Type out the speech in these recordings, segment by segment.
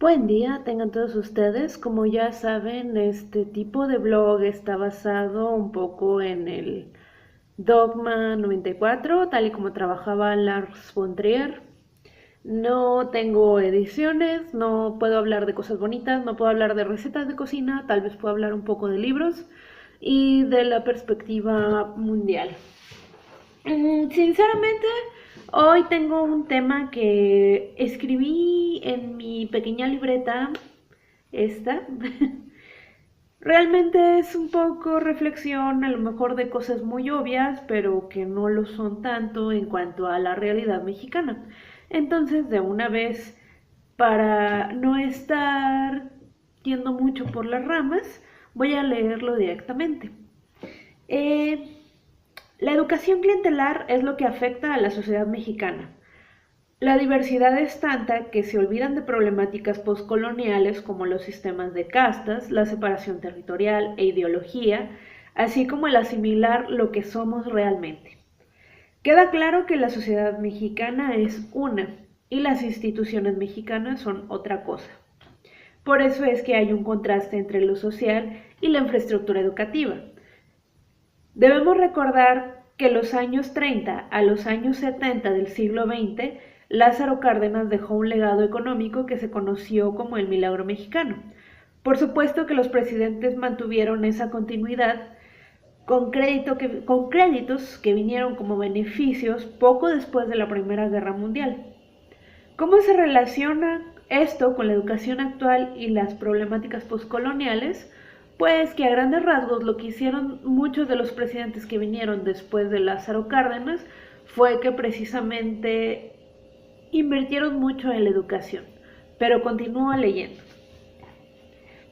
Buen día, tengan todos ustedes. Como ya saben, este tipo de blog está basado un poco en el Dogma 94, tal y como trabajaba Lars von Trier. No tengo ediciones, no puedo hablar de cosas bonitas, no puedo hablar de recetas de cocina, tal vez puedo hablar un poco de libros y de la perspectiva mundial. Sinceramente, hoy tengo un tema que escribí en mi pequeña libreta, esta. Realmente es un poco reflexión, a lo mejor de cosas muy obvias, pero que no lo son tanto en cuanto a la realidad mexicana. Entonces, de una vez, para no estar yendo mucho por las ramas, voy a leerlo directamente. Eh, la educación clientelar es lo que afecta a la sociedad mexicana. La diversidad es tanta que se olvidan de problemáticas postcoloniales como los sistemas de castas, la separación territorial e ideología, así como el asimilar lo que somos realmente. Queda claro que la sociedad mexicana es una y las instituciones mexicanas son otra cosa. Por eso es que hay un contraste entre lo social y la infraestructura educativa. Debemos recordar que los años 30 a los años 70 del siglo XX, Lázaro Cárdenas dejó un legado económico que se conoció como el milagro mexicano. Por supuesto que los presidentes mantuvieron esa continuidad con créditos que vinieron como beneficios poco después de la Primera Guerra Mundial. ¿Cómo se relaciona esto con la educación actual y las problemáticas postcoloniales? Pues que a grandes rasgos lo que hicieron muchos de los presidentes que vinieron después de Lázaro Cárdenas fue que precisamente invirtieron mucho en la educación. Pero continúo leyendo.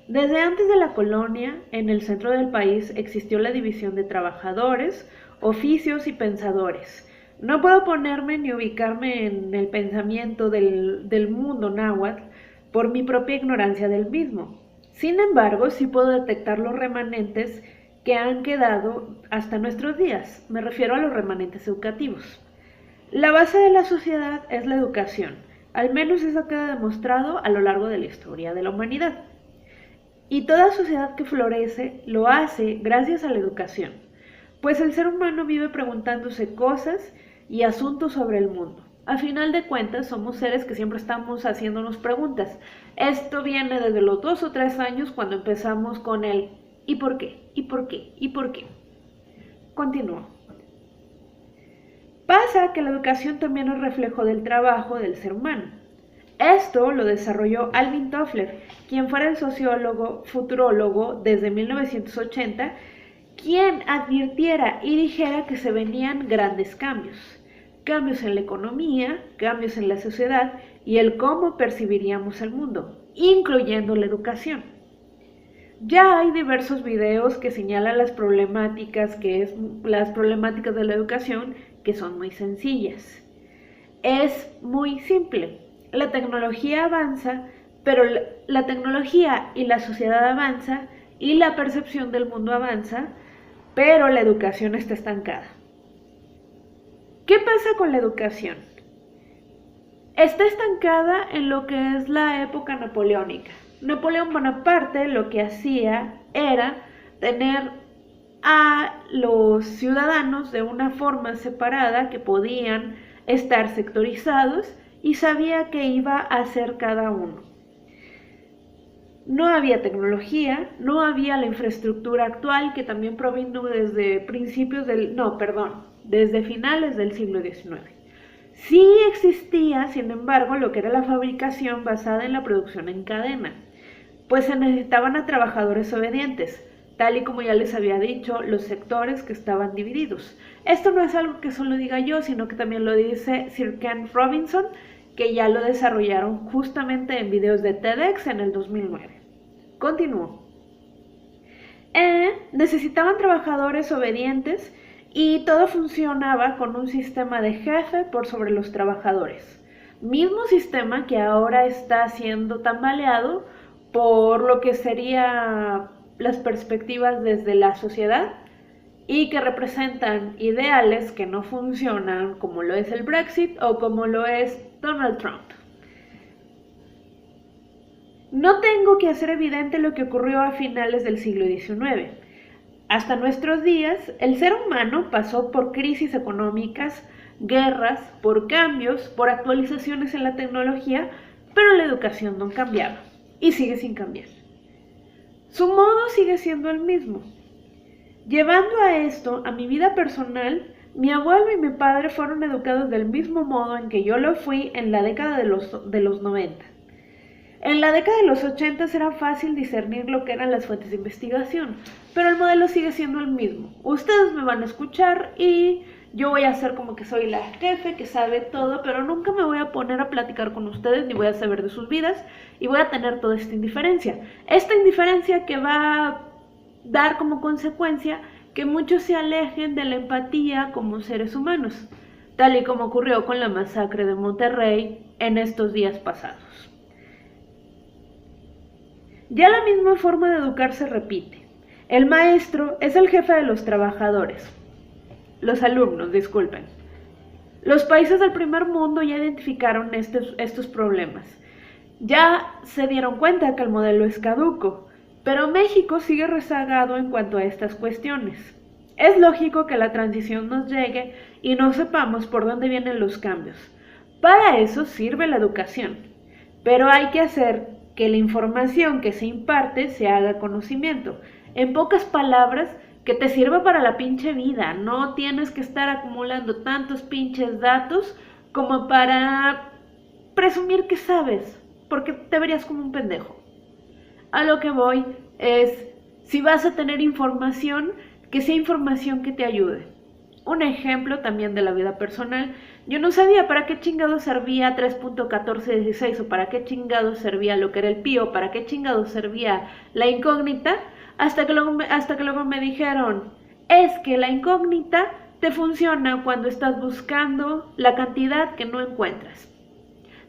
Desde antes de la colonia, en el centro del país existió la división de trabajadores, oficios y pensadores. No puedo ponerme ni ubicarme en el pensamiento del mundo náhuatl por mi propia ignorancia del mismo. Sin embargo, sí puedo detectar los remanentes que han quedado hasta nuestros días. Me refiero a los remanentes educativos. La base de la sociedad es la educación. Al menos eso queda demostrado a lo largo de la historia de la humanidad. Y toda sociedad que florece lo hace gracias a la educación, pues el ser humano vive preguntándose cosas y asuntos sobre el mundo. A final de cuentas, somos seres que siempre estamos haciéndonos preguntas. Esto viene desde los 2 o 3 años cuando empezamos con el ¿y por qué? ¿Y por qué? ¿Y por qué? Continúo. Pasa que la educación también es reflejo del trabajo del ser humano. Esto lo desarrolló Alvin Toffler, quien fuera el sociólogo futurólogo desde 1980, quien advirtiera y dijera que se venían grandes cambios. Cambios en la economía, cambios en la sociedad y el cómo percibiríamos el mundo, incluyendo la educación. Ya hay diversos videos que señalan las problemáticas de la educación, que son muy sencillas. Es muy simple. La tecnología avanza, pero la tecnología y la sociedad avanza y la percepción del mundo avanza, pero la educación está estancada. ¿Qué pasa con la educación? Está estancada en lo que es la época napoleónica. Napoleón Bonaparte lo que hacía era tener a los ciudadanos de una forma separada que podían estar sectorizados y sabía qué iba a hacer cada uno. No había tecnología, no había la infraestructura actual que también provino desde desde finales del siglo XIX. Sí existía, sin embargo, lo que era la fabricación basada en la producción en cadena, pues se necesitaban a trabajadores obedientes, tal y como ya les había dicho, los sectores que estaban divididos. Esto no es algo que solo diga yo, sino que también lo dice Sir Ken Robinson, que ya lo desarrollaron justamente en videos de TEDx en el 2009. Continúo. Necesitaban trabajadores obedientes y todo funcionaba con un sistema de jefe por sobre los trabajadores. Mismo sistema que ahora está siendo tambaleado por lo que serían las perspectivas desde la sociedad y que representan ideales que no funcionan, como lo es el Brexit o como lo es Donald Trump. No tengo que hacer evidente lo que ocurrió a finales del siglo XIX. Hasta nuestros días, el ser humano pasó por crisis económicas, guerras, por cambios, por actualizaciones en la tecnología, pero la educación no cambiaba y sigue sin cambiar. Su modo sigue siendo el mismo. Llevando a esto a mi vida personal, mi abuelo y mi padre fueron educados del mismo modo en que yo lo fui en la década de los 90. En la década de los 80 era fácil discernir lo que eran las fuentes de investigación, pero el modelo sigue siendo el mismo. Ustedes me van a escuchar y yo voy a hacer como que soy la jefe, que sabe todo, pero nunca me voy a poner a platicar con ustedes ni voy a saber de sus vidas y voy a tener toda esta indiferencia. Esta indiferencia que va a dar como consecuencia que muchos se alejen de la empatía como seres humanos, tal y como ocurrió con la masacre de Monterrey en estos días pasados. Ya la misma forma de educar se repite. El maestro es el jefe de los trabajadores. Los alumnos, disculpen. Los países del primer mundo ya identificaron estos problemas. Ya se dieron cuenta que el modelo es caduco, pero México sigue rezagado en cuanto a estas cuestiones. Es lógico que la transición nos llegue y no sepamos por dónde vienen los cambios. Para eso sirve la educación, pero hay que hacer que la información que se imparte se haga conocimiento. En pocas palabras, que te sirva para la pinche vida. No tienes que estar acumulando tantos pinches datos como para presumir que sabes, porque te verías como un pendejo. A lo que voy es, si vas a tener información, que sea información que te ayude. Un ejemplo también de la vida personal, yo no sabía para qué chingado servía 3.1416 o para qué chingado servía lo que era el pi o para qué chingado servía la incógnita, hasta que luego me dijeron, es que la incógnita te funciona cuando estás buscando la cantidad que no encuentras.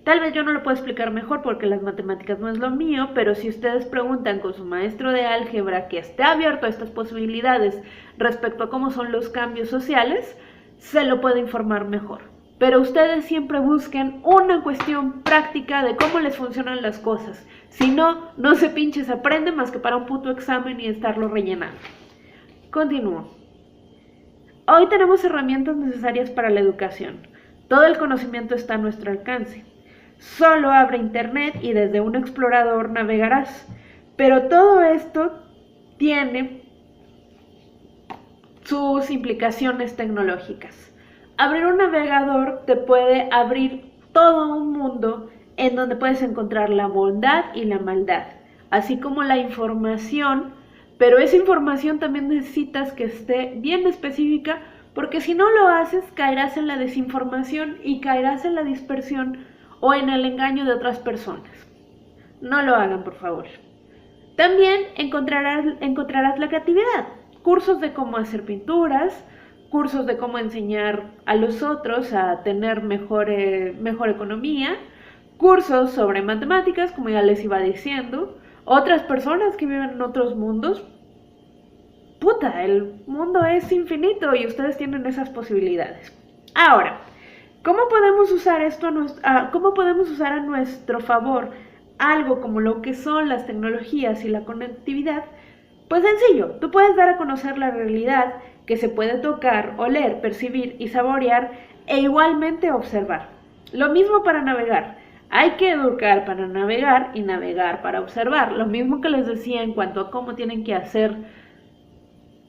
Tal vez yo no lo puedo explicar mejor porque las matemáticas no es lo mío, pero si ustedes preguntan con su maestro de álgebra que esté abierto a estas posibilidades respecto a cómo son los cambios sociales, se lo puede informar mejor. Pero ustedes siempre busquen una cuestión práctica de cómo les funcionan las cosas. Si no, no se pinches aprende más que para un puto examen y estarlo rellenando. Continúo. Hoy tenemos herramientas necesarias para la educación. Todo el conocimiento está a nuestro alcance. Solo abre internet y desde un explorador navegarás. Pero todo esto tiene sus implicaciones tecnológicas. Abrir un navegador te puede abrir todo un mundo en donde puedes encontrar la bondad y la maldad, así como la información, pero esa información también necesitas que esté bien específica, porque si no lo haces caerás en la desinformación y caerás en la dispersión o en el engaño de otras personas. No lo hagan, por favor. También encontrarás la creatividad, cursos de cómo hacer pinturas, cursos de cómo enseñar a los otros a tener mejor economía, cursos sobre matemáticas, como ya les iba diciendo, otras personas que viven en otros mundos. Puta, el mundo es infinito y ustedes tienen esas posibilidades. Ahora, ¿cómo podemos usar a nuestro favor algo como lo que son las tecnologías y la conectividad? Pues sencillo, tú puedes dar a conocer la realidad que se puede tocar, oler, percibir y saborear e igualmente observar. Lo mismo para navegar. Hay que educar para navegar y navegar para observar. Lo mismo que les decía en cuanto a cómo tienen que hacer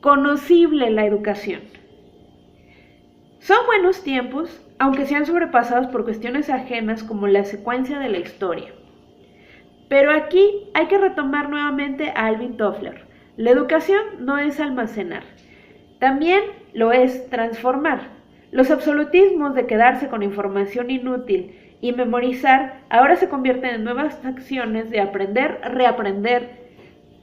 conocible la educación. Son buenos tiempos, aunque sean sobrepasados por cuestiones ajenas como la secuencia de la historia. Pero aquí hay que retomar nuevamente a Alvin Toffler. La educación no es almacenar, también lo es transformar. Los absolutismos de quedarse con información inútil y memorizar ahora se convierten en nuevas acciones de aprender, reaprender,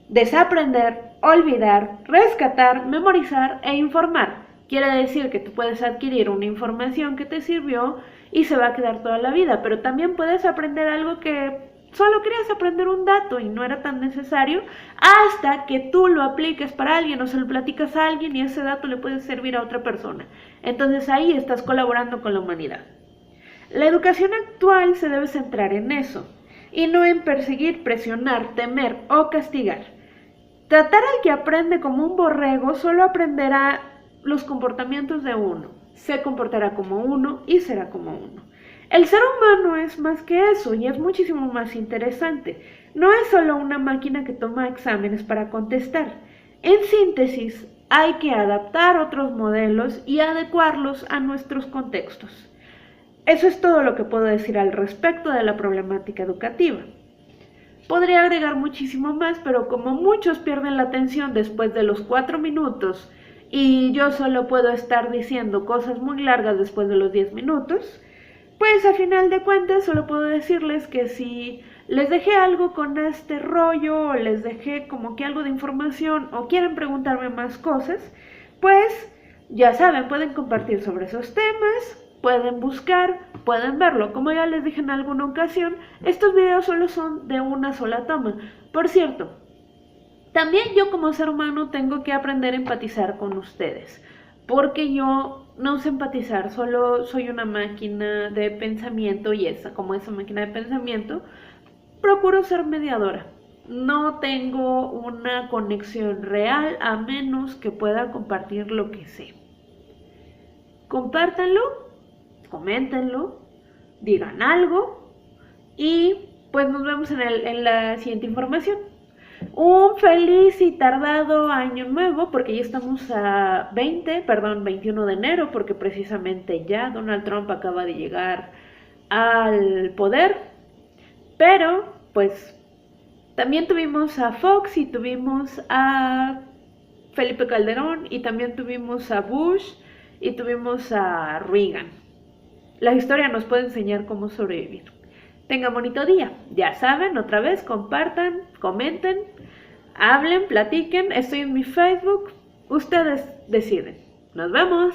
desaprender, olvidar, rescatar, memorizar e informar. Quiere decir que tú puedes adquirir una información que te sirvió y se va a quedar toda la vida, pero también puedes aprender algo que solo querías aprender un dato y no era tan necesario hasta que tú lo apliques para alguien o se lo platicas a alguien y ese dato le puede servir a otra persona. Entonces ahí estás colaborando con la humanidad. La educación actual se debe centrar en eso. y no en perseguir, presionar, temer o castigar. Tratar al que aprende como un borrego solo aprenderá los comportamientos de uno, se comportará como uno y será como uno. El ser humano es más que eso y es muchísimo más interesante. No es solo una máquina que toma exámenes para contestar. En síntesis, hay que adaptar otros modelos y adecuarlos a nuestros contextos. Eso es todo lo que puedo decir al respecto de la problemática educativa. Podría agregar muchísimo más, pero como muchos pierden la atención después de los 4 minutos y yo solo puedo estar diciendo cosas muy largas después de los 10 minutos, pues a final de cuentas solo puedo decirles que si les dejé algo con este rollo o les dejé como que algo de información o quieren preguntarme más cosas, pues ya saben, pueden compartir sobre esos temas, pueden buscar, pueden verlo. Como ya les dije en alguna ocasión, estos videos solo son de una sola toma. Por cierto, también yo como ser humano tengo que aprender a empatizar con ustedes, porque yo no sé empatizar, solo soy una máquina de pensamiento y como esa máquina de pensamiento, procuro ser mediadora. No tengo una conexión real a menos que pueda compartir lo que sé. Compártanlo, coméntenlo, digan algo y pues nos vemos en la siguiente información. Un feliz y tardado año nuevo, porque ya estamos a 21 de enero, porque precisamente ya Donald Trump acaba de llegar al poder. Pero, pues, también tuvimos a Fox y tuvimos a Felipe Calderón y también tuvimos a Bush y tuvimos a Reagan. La historia nos puede enseñar cómo sobrevivir. Tengan bonito día. Ya saben, otra vez, compartan, comenten, hablen, platiquen. Estoy en mi Facebook. Ustedes deciden. Nos vemos.